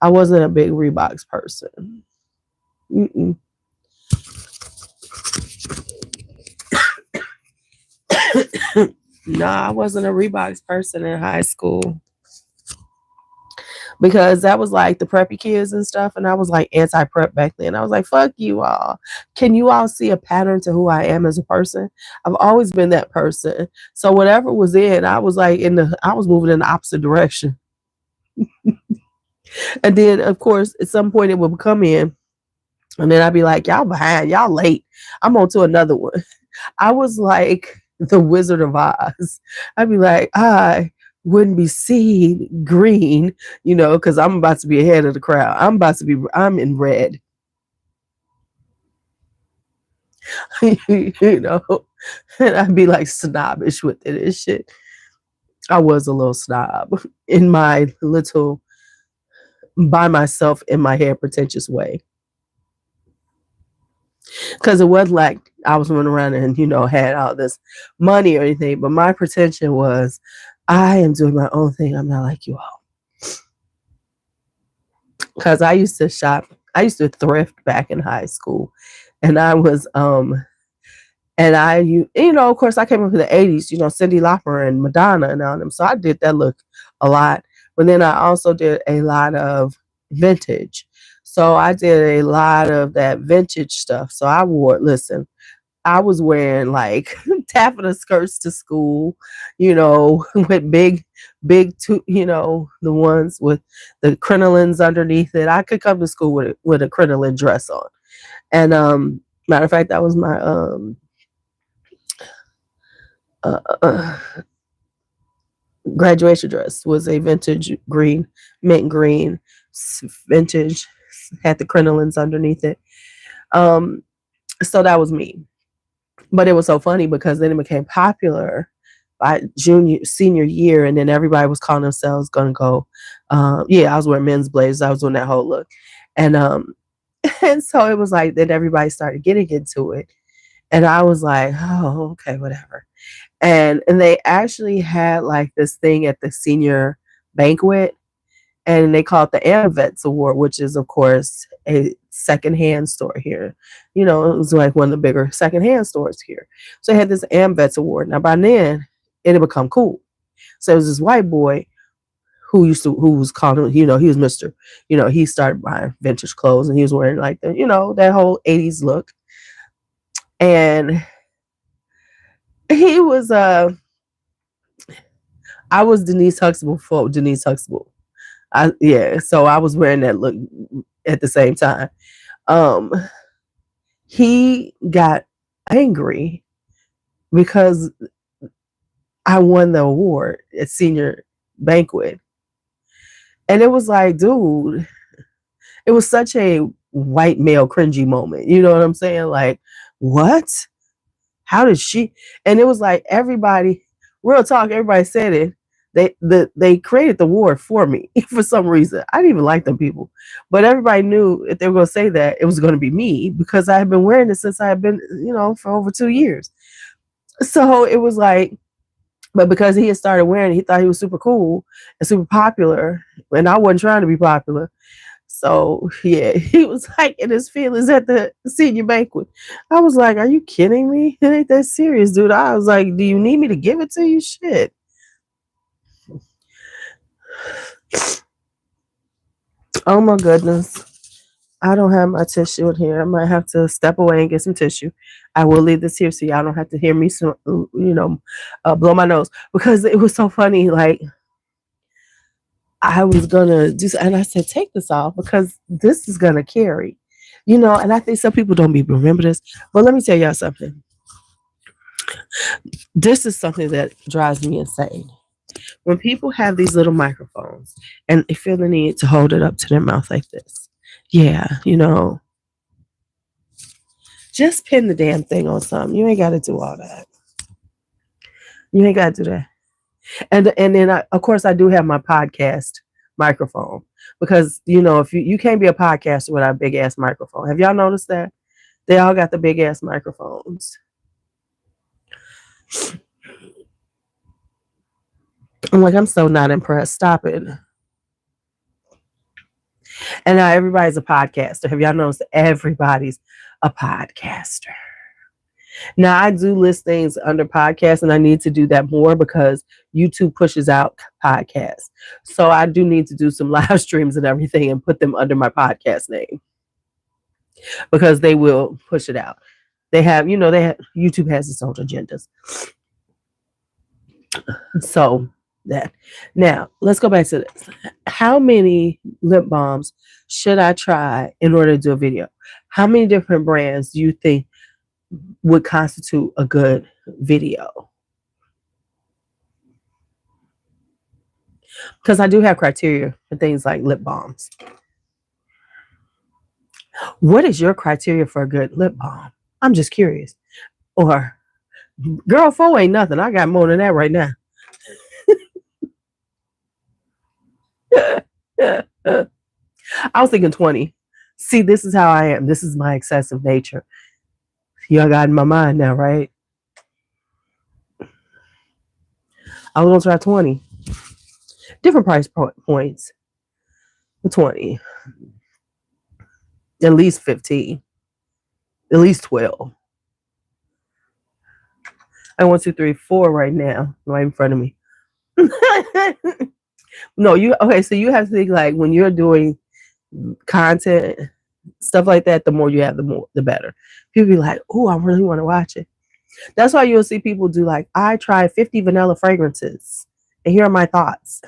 I wasn't a big Reeboks person. Mm-mm. No, I wasn't a Reeboks person in high school because that was like the preppy kids and stuff, and I was like anti-prep back then. I was like, "Fuck you all." Can you all see a pattern to who I am as a person? I've always been that person. So whatever was in, I was like I was moving in the opposite direction. And then, of course, at some point it would come in, and then I'd be like, "Y'all behind, y'all late. I'm on to another one." I was like the Wizard of Oz. I'd be like, I wouldn't be seen green, because I'm about to be ahead of the crowd. I'm in red, and I'd be like snobbish with it and shit. I was a little snob in my little, by myself in my head, pretentious way. Because it wasn't like I was running around and, had all this money or anything. But my pretension was, I am doing my own thing. I'm not like you all. Because I used to shop. I used to thrift back in high school. And I was, of course, I came up in the 80s, Cyndi Lauper and Madonna and all them. So I did that look a lot. But then I also did a lot of vintage. So I did a lot of that vintage stuff. So I was wearing like taffeta skirts to school, with the ones with the crinolines underneath it. I could come to school with a crinoline dress on. And matter of fact, that was my uh, uh, graduation dress was a vintage green, mint green, vintage, had the crinolines underneath it. So that was me. But it was so funny because then it became popular by senior year, and then everybody was calling themselves gonna go. I was wearing men's blazers. I was doing that whole look, and and so it was like then everybody started getting into it, and I was like, oh, okay, whatever. And they actually had like this thing at the senior banquet, and they call it the AMVETS Award, which is of course a secondhand store here. It was like one of the bigger secondhand stores here. So they had this AMVETS Award. Now by then it had become cool. So it was this white boy who was calling, he was Mr. He started buying vintage clothes and he was wearing like that whole 80s look. And he was I was Denise Huxtable before Denise Huxtable. So I was wearing that look at the same time. He got angry because I won the award at senior banquet. And it was like, dude, it was such a white male cringy moment. You know what I'm saying? Like, what? How did she? And it was like everybody, real talk, everybody said it. They created the award for me for some reason. I didn't even like them people, but everybody knew if they were going to say that it was going to be me because I had been wearing it since I had been, for over 2 years. So it was like, but because he had started wearing it, he thought he was super cool and super popular, and I wasn't trying to be popular. So yeah, he was like in his feelings at the senior banquet. I was like, "Are you kidding me? It ain't that serious, dude." I was like, "Do you need me to give it to you?" Shit. Oh my goodness. I don't have my tissue in here. I might have to step away and get some tissue. I will leave this here so y'all don't have to hear me, blow my nose because it was so funny. Like I was gonna do, and I said, take this off because this is gonna carry. And I think some people don't even remember this, but let me tell y'all something. This is something that drives me insane. When people have these little microphones and they feel the need to hold it up to their mouth like this, yeah, just pin the damn thing on something. You ain't got to do all that. You ain't got to do that. And then of course I do have my podcast microphone because if you can't be a podcaster without a big ass microphone. Have y'all noticed that? They all got the big ass microphones. I'm like, I'm so not impressed. Stop it. And now everybody's a podcaster. Have y'all noticed that everybody's a podcaster? Now I do list things under podcasts, and I need to do that more because YouTube pushes out podcasts. So I do need to do some live streams and everything and put them under my podcast name because they will push it out. They have YouTube has its own agendas. So that now let's go back to this. How many lip balms should I try in order to do a video? How many different brands do you think would constitute a good video? Because I do have criteria for things like lip balms. What is your criteria for a good lip balm? I'm just curious. Or, girl, 4 ain't nothing. I got more than that right now. I was thinking 20. See, this is how I am. This is my excessive nature. Y'all got in my mind now, right? I was going to try 20. Different price points. 20. At least 15. At least 12. I 1, 2, 3, 4 right now, right in front of me. No, okay, so you have to think like when you're doing content, stuff like that, the more you have, the better. People be like, oh, I really want to watch it. That's why you'll see people do like, I tried 50 vanilla fragrances, and here are my thoughts.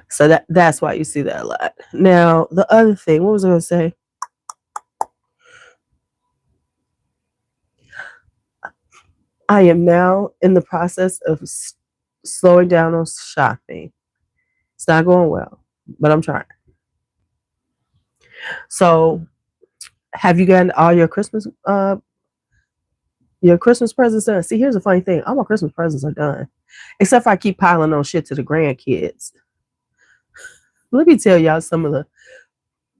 So that's why you see that a lot. Now, the other thing, what was I going to say? I am now in the process of slowing down on shopping. It's not going well, but I'm trying. So, have you gotten all your Christmas presents done? See, here's the funny thing: all my Christmas presents are done, except for I keep piling on shit to the grandkids. Let me tell y'all some of the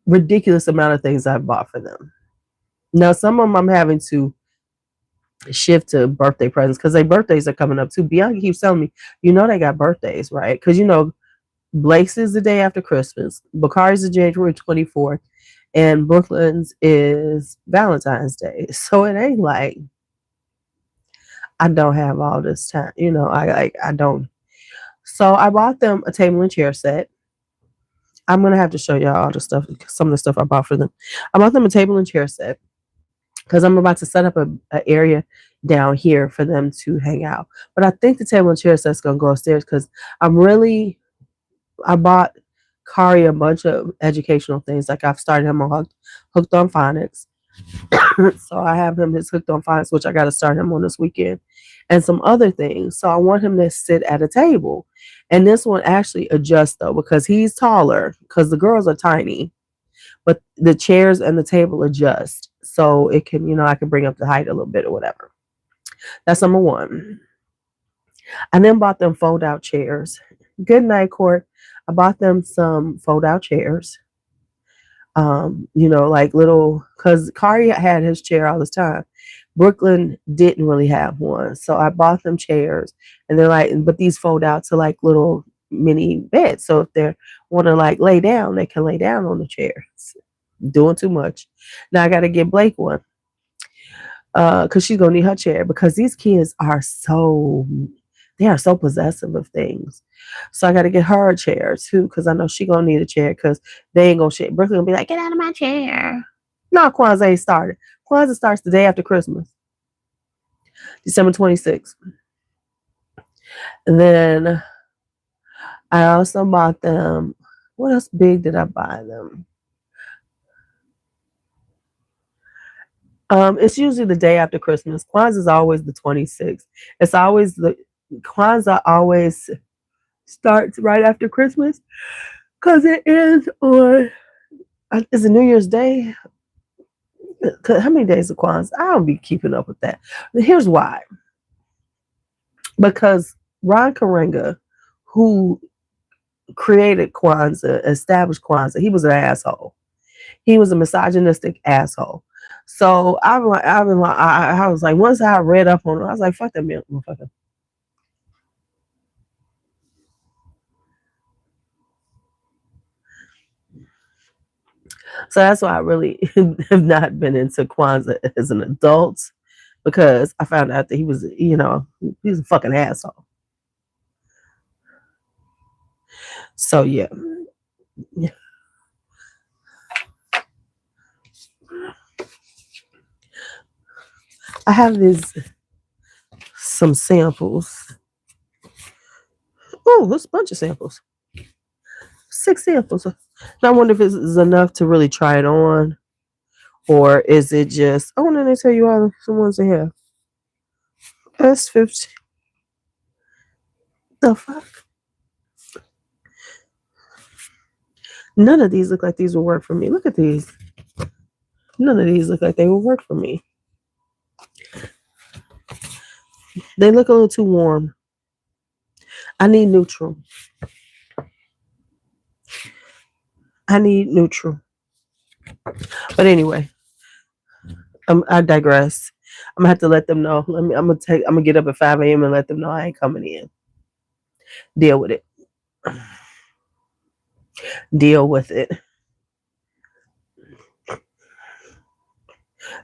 ridiculous amount of things I've bought for them. Now, some of them I'm having to shift to birthday presents because their birthdays are coming up too. Bianca keeps telling me, they got birthdays, right? Because Blake's is the day after Christmas, Bakari's is January 24th, and Brooklyn's is Valentine's Day. So it ain't like I don't have all this time, I don't. So I bought them a table and chair set. I'm gonna have to show y'all all the stuff, some of the stuff I bought for them. I bought them a table and chair set because I'm about to set up an area down here for them to hang out. But I think the table and chair set's gonna go upstairs because I bought Kari a bunch of educational things. Like I've started him on Hooked on Phonics. So I have him his Hooked on Phonics, which I got to start him on this weekend, and some other things. So I want him to sit at a table. And this one actually adjusts though, because he's taller, because the girls are tiny, but the chairs and the table adjust. So it can, I can bring up the height a little bit or whatever. That's number one. I then bought them fold out chairs. Good night, Court. I bought them some fold out chairs. Like little, because Kari had his chair all this time. Brooklyn didn't really have one. So I bought them chairs, and they're like, but these fold out to like little mini beds. So if they want to like lay down, they can lay down on the chairs. Doing too much. Now I got to get Blake one. Because she's going to need her chair, because these kids are so possessive of things. So I got to get her a chair too, because I know she going to need a chair, because they ain't going to shit. Brooklyn going to be like, get out of my chair. No, Kwanzaa ain't started. Kwanzaa starts the day after Christmas. December 26th. And then I also bought them. What else big did I buy them? It's usually the day after Christmas. Kwanzaa is always the 26th. It's always the Kwanzaa always starts right after Christmas because it is on. Is it New Year's Day? How many days of Kwanzaa? I don't be keeping up with that. Here's why. Because Ron Karenga, who created Kwanzaa, established Kwanzaa, he was an asshole. He was a misogynistic asshole. So I was like, once I read up on him, I was like, fuck that motherfucker. So that's why I really have not been into Kwanzaa as an adult because I found out that he was, he's a fucking asshole. So yeah. I have some samples. Oh, there's a bunch of samples. 6 samples. And I wonder if this is enough to really try it on. Or is it just, oh, and then they tell you all the ones they have. S50. The fuck? None of these look like these will work for me. Look at these. None of these look like they will work for me. They look a little too warm. I need neutral. But anyway, I digress. I'm gonna have to let them know. I'm gonna get up at 5 a.m. and let them know I ain't coming in. Deal with it. Deal with it.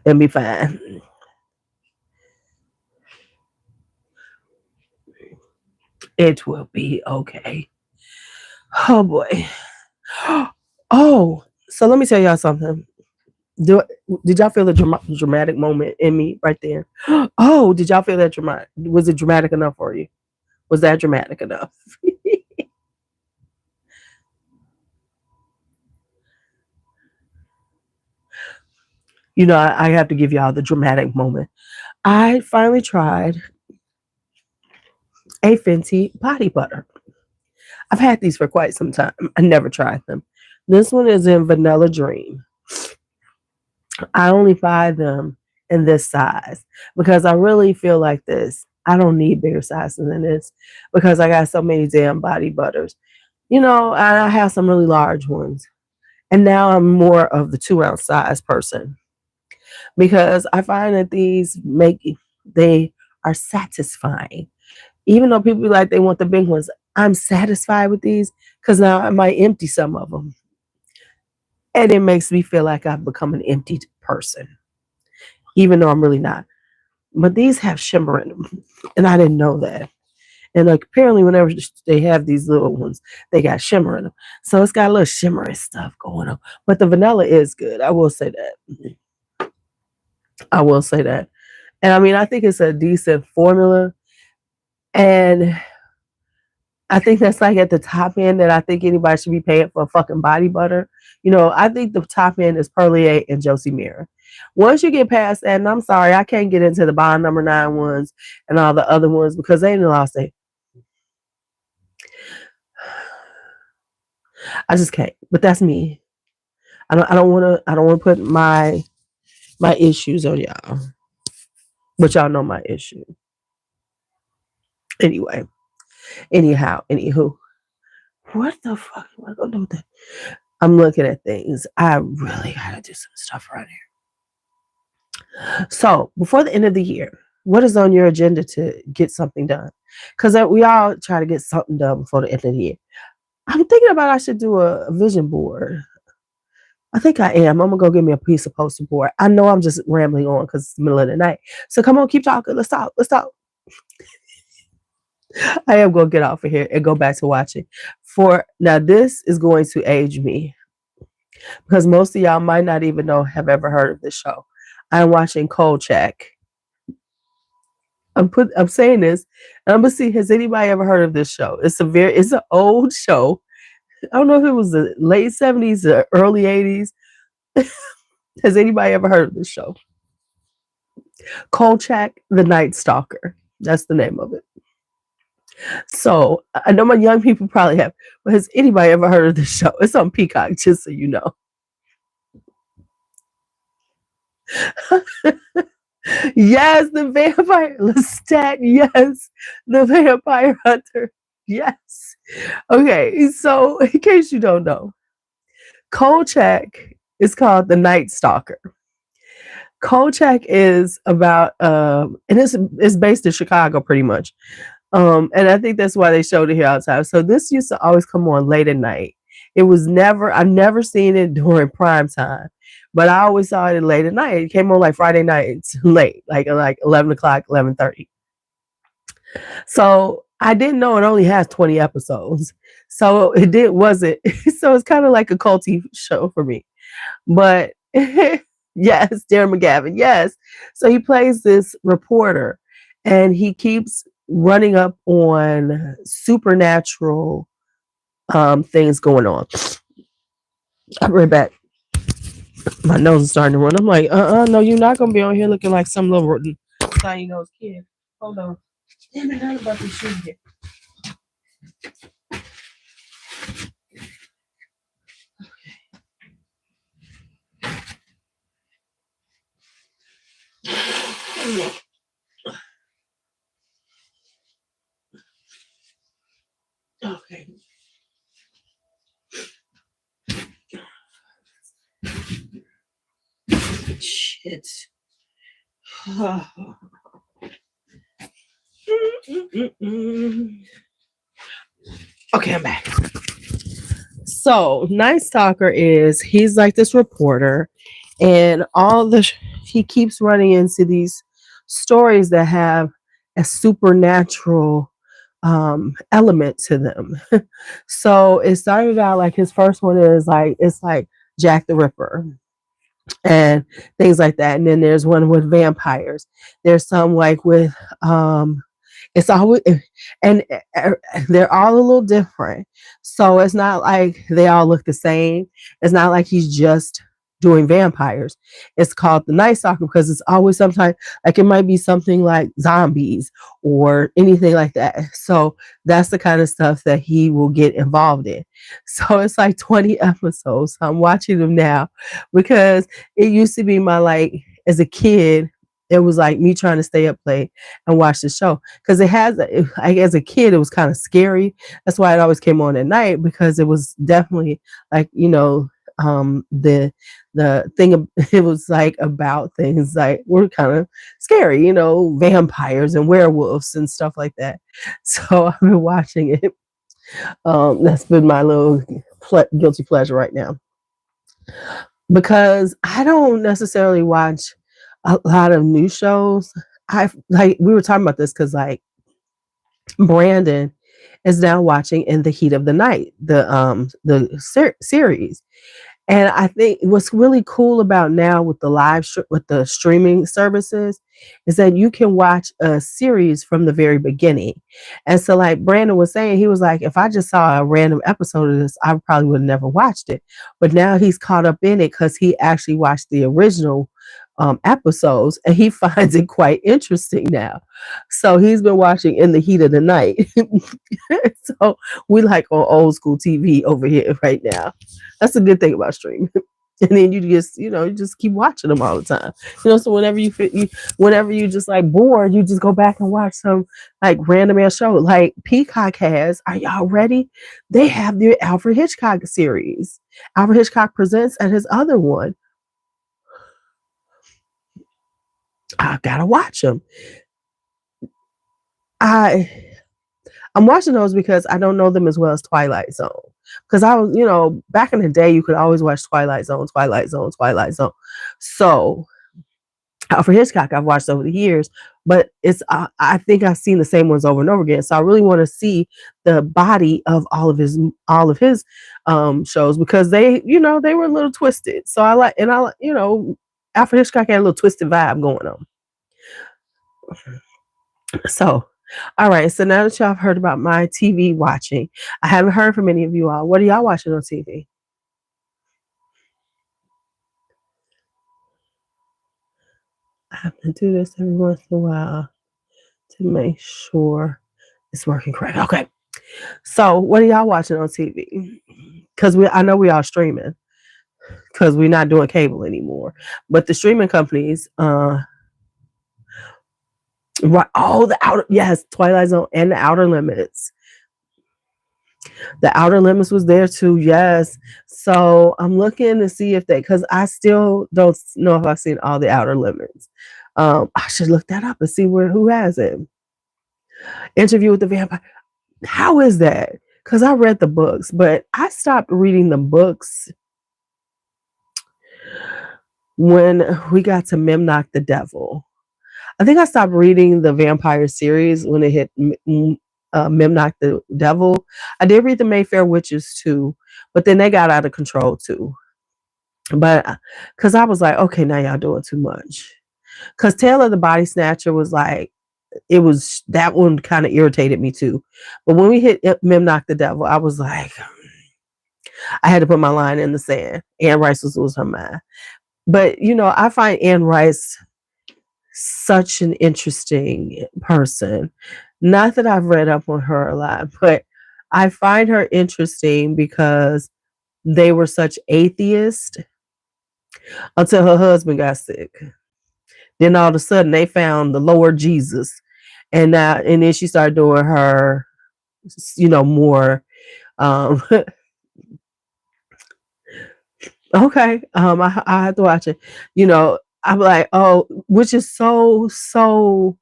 It'll be fine. It will be okay. Oh boy. Oh, so let me tell y'all something. Did y'all feel the dramatic moment in me right there? Oh, did y'all feel that dramatic? Was it dramatic enough for you? Was that dramatic enough? I have to give y'all the dramatic moment. I finally tried a Fenty body butter. I've had these for quite some time. I never tried them. This one is in Vanilla Dream. I only buy them in this size because I really feel like this. I don't need bigger sizes than this because I got so many damn body butters. I have some really large ones. And now I'm more of the 2-ounce size person because I find that they are satisfying. Even though people be like they want the big ones, I'm satisfied with these because now I might empty some of them. And it makes me feel like I've become an emptied person, even though I'm really not. But these have shimmer in them, and I didn't know that. And like apparently, whenever they have these little ones, they got shimmer in them. So it's got a little shimmery stuff going on. But the vanilla is good. I will say that. I will say that. And I mean, I think it's a decent formula. And I think that's like at the top end that I think anybody should be paying for fucking body butter. I think the top end is Perlier and Josie Mirror. Once you get past that, and I'm sorry, I can't get into the bond number 9 ones and all the other ones because they didn't lost it. I just can't. But that's me. I don't want to put my issues on y'all. But y'all know my issue. Anyway. Anywho. What the fuck am I gonna do with that? I'm looking at things. I really gotta do some stuff around here. So before the end of the year, what is on your agenda to get something done? Because we all try to get something done before the end of the year. I'm thinking about I should do a vision board. I think I am. I'm gonna go get me a piece of poster board. I know I'm just rambling on because it's the middle of the night. So come on, keep talking. Let's talk. I am gonna get off of here and go back to watching. Now, this is going to age me because most of y'all might not even have ever heard of this show. I'm watching Kolchak. I'm saying this, and I'm gonna see, has anybody ever heard of this show? It's an old show. I don't know if it was the late 70s or early 80s. Has anybody ever heard of this show? Kolchak the Night Stalker. That's the name of it. So I know my young people probably have, but has anybody ever heard of this show? It's on Peacock, just so you know. Yes, the vampire Lestat. Yes, the vampire hunter. Yes. Okay, so in case you don't know, Kolchak is called the Night Stalker. Kolchak is about and it's based in Chicago pretty much. And I think that's why they showed it here all the time. So this used to always come on late at night. I've never seen it during prime time, but I always saw it late at night. It came on like Friday nights late, like 11 o'clock, 11:30. So I didn't know it only has 20 episodes. So wasn't, so it's kind of like a culty show for me. But yes, Darren McGavin, yes. So he plays this reporter and he keeps running up on supernatural things going on. I'll be right back. My nose is starting to run. I'm like, no, you're not gonna be on here looking like some little tiny nose kid. Hold on. Damn it, I'm about to shoot here. Okay. Shit. Okay, I'm back. So, Night Stalker he's like this reporter, and he keeps running into these stories that have a supernatural element to them. So it started out like his first one is like it's like Jack the Ripper and things like that. And then there's one with vampires. There's some like with it's always and they're all a little different. So it's not like they all look the same. It's not like he's just doing vampires. It's called the Night Stalker because it's always sometimes like it might be something like zombies or anything like that. So that's the kind of stuff that he will get involved in. So it's like 20 episodes. I'm watching them now because it used to be my like as a kid, it was like me trying to stay up late and watch the show because as a kid, it was kind of scary. That's why it always came on at night because it was definitely like, the thing it was like about things like were kind of scary, vampires and werewolves and stuff like that. So I've been watching it. That's been my little guilty pleasure right now because I don't necessarily watch a lot of new shows. We were talking about this because like Brandon is now watching In the Heat of the Night, the series. And I think what's really cool about now with with the streaming services is that you can watch a series from the very beginning. And so like Brandon was saying, he was like, if I just saw a random episode of this, I probably would have never watched it. But now he's caught up in it because he actually watched the original episodes and he finds it quite interesting now. So he's been watching In the Heat of the Night. So we like on old school TV over here right now. That's a good thing about streaming. And then you just keep watching them all the time. So whenever you just like bored, you just go back and watch some like random ass show. Like Peacock has, are y'all ready? They have their Alfred Hitchcock series. Alfred Hitchcock Presents and his other one. I gotta watch them. I'm watching those because I don't know them as well as Twilight Zone. Because I was, back in the day, you could always watch Twilight Zone, Twilight Zone, Twilight Zone. So Alfred Hitchcock, I've watched over the years, but I think I've seen the same ones over and over again. So I really want to see the body of all of his shows because they were a little twisted. So Alfred Hitchcock had a little twisted vibe going on. So, all right. So now that y'all have heard about my TV watching, I haven't heard from any of you all. What are y'all watching on TV? I have to do this every once in a while to make sure it's working correct. Okay. So, what are y'all watching on TV? Because I know we all streaming because we're not doing cable anymore. But the streaming companies, right? Oh, the outer, yes, Twilight Zone and the Outer Limits. The Outer Limits was there too. Yes. So I'm looking to see if they, because I still don't know if I've seen all the Outer Limits. I should look that up and see who has it. Interview with the Vampire. How is that? Because I read the books, but I stopped reading the books when we got to Memnock the Devil. I think I stopped reading the vampire series when it hit Memnock the Devil. I did read the Mayfair Witches too, but then they got out of control too. But because I was like, okay, now y'all doing too much. Because Tale of the Body Snatcher was like, it was that one kind of irritated me too. But when we hit Memnock the Devil, I was like, I had to put my line in the sand. Anne Rice was her mind. But I find Anne Rice such an interesting person. Not that I've read up on her a lot, but I find her interesting because they were such atheists until her husband got sick. Then all of a sudden they found the Lord Jesus. And then she started doing her, more okay. I have to watch it. I'm like, oh, which is so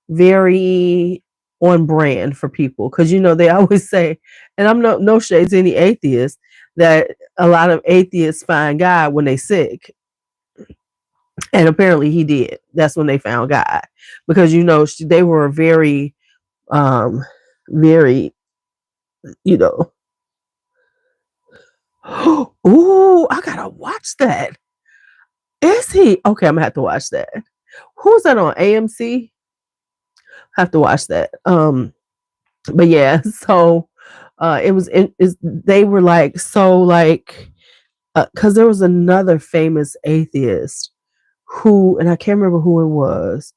very on brand for people because they always say, and I'm no shades any atheists, that a lot of atheists find God when they sick, and apparently he did. That's when they found God because they were very, very, you know. Ooh, I gotta watch that. Is he okay? I'm gonna have to watch that. Who's that on AMC? Have to watch that. But yeah, so it was they were like so like because there was another famous atheist who, and I can't remember who it was,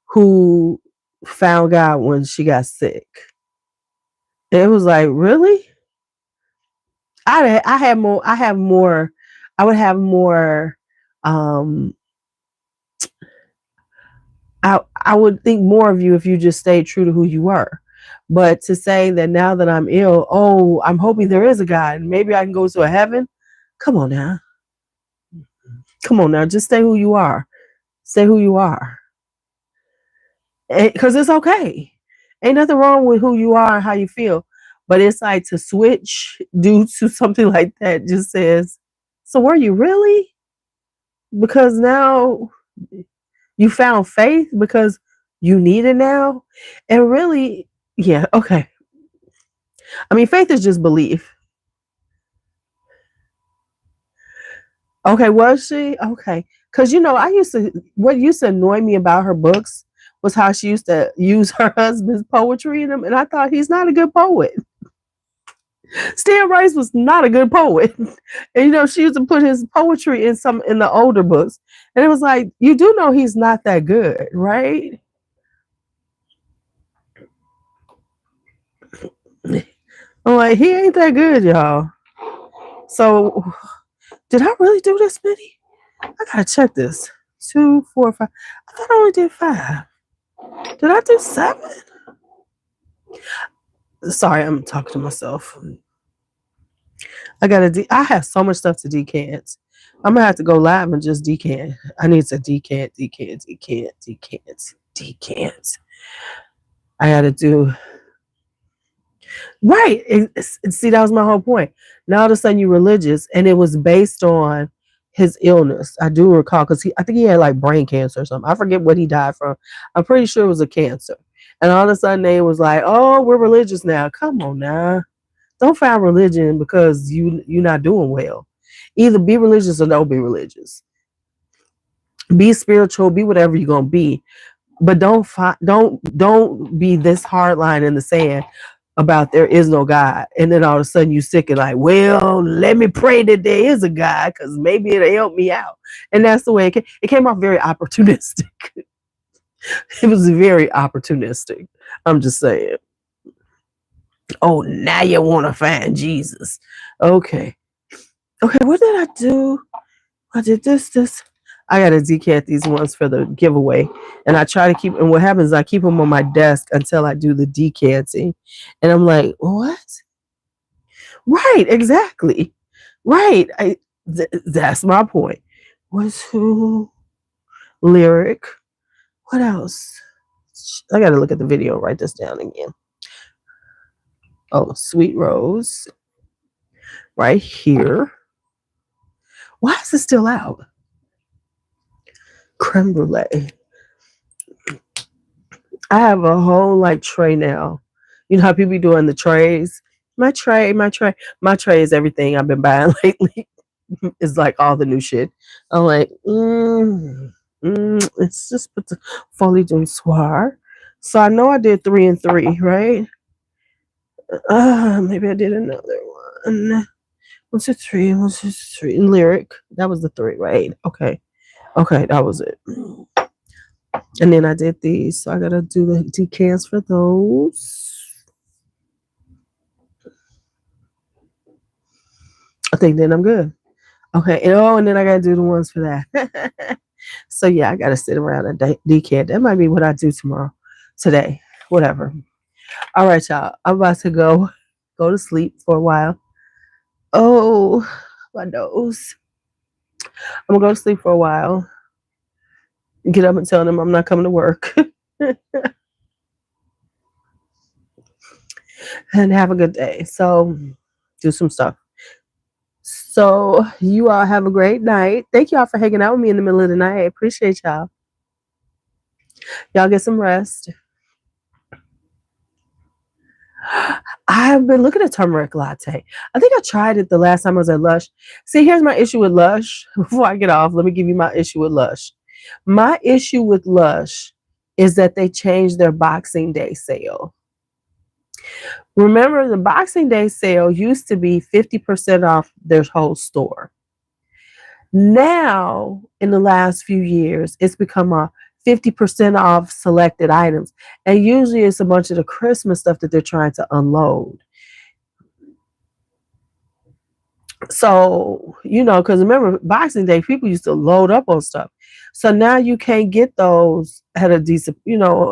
who found God when she got sick. And it was like, really? I had more I have more I would have more um I would think more of you if you just stayed true to who you were. But to say that now that I'm ill, oh, I'm hoping there is a God and maybe I can go to a heaven. Come on now. Come on now. Just stay who you are. Stay who you are. Because it's okay. Ain't nothing wrong with who you are and how you feel. But it's like to switch due to something like that just says, so were you really? Because now you found faith because you need it now. And really, yeah, okay. I mean, faith is just belief. Okay, was she? Okay. Because, what used to annoy me about her books was how she used to use her husband's poetry in them. And I thought he's not a good poet. Stan Rice was not a good poet. And, she used to put his poetry in the older books. And it was like, you do know he's not that good, right? I'm like, he ain't that good, y'all. So, did I really do this many? I gotta check this. 2, 4, 5. I thought I only did 5. Did I do 7? Sorry, I'm talking to myself. I have so much stuff to decant. I'm gonna have to go live and just decant. I need to decant. I gotta do right. See, that was my whole point. Now all of a sudden you're religious, and it was based on his illness. I do recall because I think he had like brain cancer or something. I forget what he died from. I'm pretty sure it was a cancer. And all of a sudden they was like, "Oh, we're religious now." Come on now, don't find religion because you're not doing well. Either be religious or don't be religious. Be spiritual. Be whatever you're gonna be. But don't be this hard line in the sand about there is no God, and then all of a sudden you sick and like, well, let me pray that there is a God because maybe it'll help me out. And that's the way it came off very opportunistic. It was very opportunistic. I'm just saying. Oh, now you want to find Jesus? Okay, okay. What did I do? I did this. I gotta decant these ones for the giveaway, and I try to keep. And what happens is I keep them on my desk until I do the decanting, and I'm like, what? Right, exactly. Right. That's my point. Was who lyric? What else? I gotta look at the video. Write this down again. Oh, Sweet Rose, right here. Why is it still out? Creme brulee. I have a whole like tray now. You know how people be doing the trays? My tray is everything I've been buying lately. It's like all the new shit. I'm like, it's just put the folie du soir. So I know I did 3 and 3, right? Maybe I did another one. What's it 3? What's it 3? Lyric. That was the 3, right? Okay. Okay, that was it. And then I did these, so I gotta do the decants for those. I think then I'm good. Okay, and then I gotta do the ones for that. So yeah, I gotta sit around and decant. That might be what I do today, whatever. All right, y'all. I'm about to go to sleep for a while. Oh, my nose. I'm gonna go to sleep for a while. Get up and tell them I'm not coming to work. And have a good day. So do some stuff. So you all have a great night. Thank y'all for hanging out with me in the middle of the night. I appreciate y'all. Y'all get some rest. I have been looking at turmeric latte. I think I tried it the last time I was at Lush. See, here's my issue with Lush. Before I get off, let me give you my issue with Lush. My issue with Lush is that they changed their Boxing Day sale. Remember, the Boxing Day sale used to be 50% off their whole store. Now, in the last few years, it's become a 50% off selected items. And usually it's a bunch of the Christmas stuff that they're trying to unload. So, because remember, Boxing Day, people used to load up on stuff. So now you can't get those at a decent,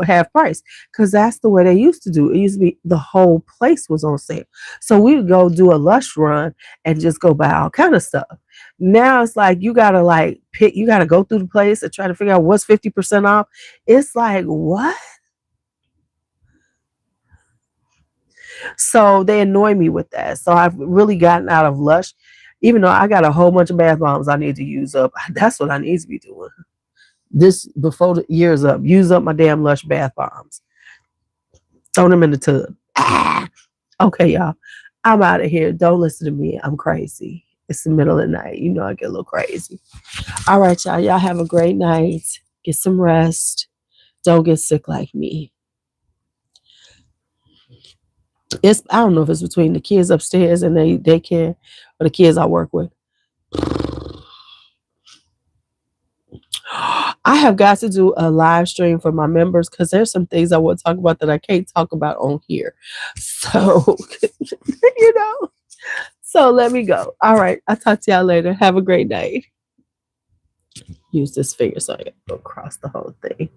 half price, because that's the way they used to do. It used to be the whole place was on sale. So we would go do a Lush run and just go buy all kind of stuff. Now it's like you got to you got to go through the place and try to figure out what's 50% off. It's like, what? So they annoy me with that. So I've really gotten out of Lush, even though I got a whole bunch of bath bombs I need to use up. That's what I need to be doing. This before the year's up, use up my damn Lush bath bombs. Throw them in the tub. Okay, y'all. I'm out of here. Don't listen to me. I'm crazy. It's the middle of the night. I get a little crazy. All right, y'all. Y'all have a great night. Get some rest. Don't get sick like me. I don't know if it's between the kids upstairs and they daycare or the kids I work with. I have got to do a live stream for my members because there's some things I want to talk about that I can't talk about on here. So, so let me go. All right. I'll talk to y'all later. Have a great night. Use this finger so I can go across the whole thing.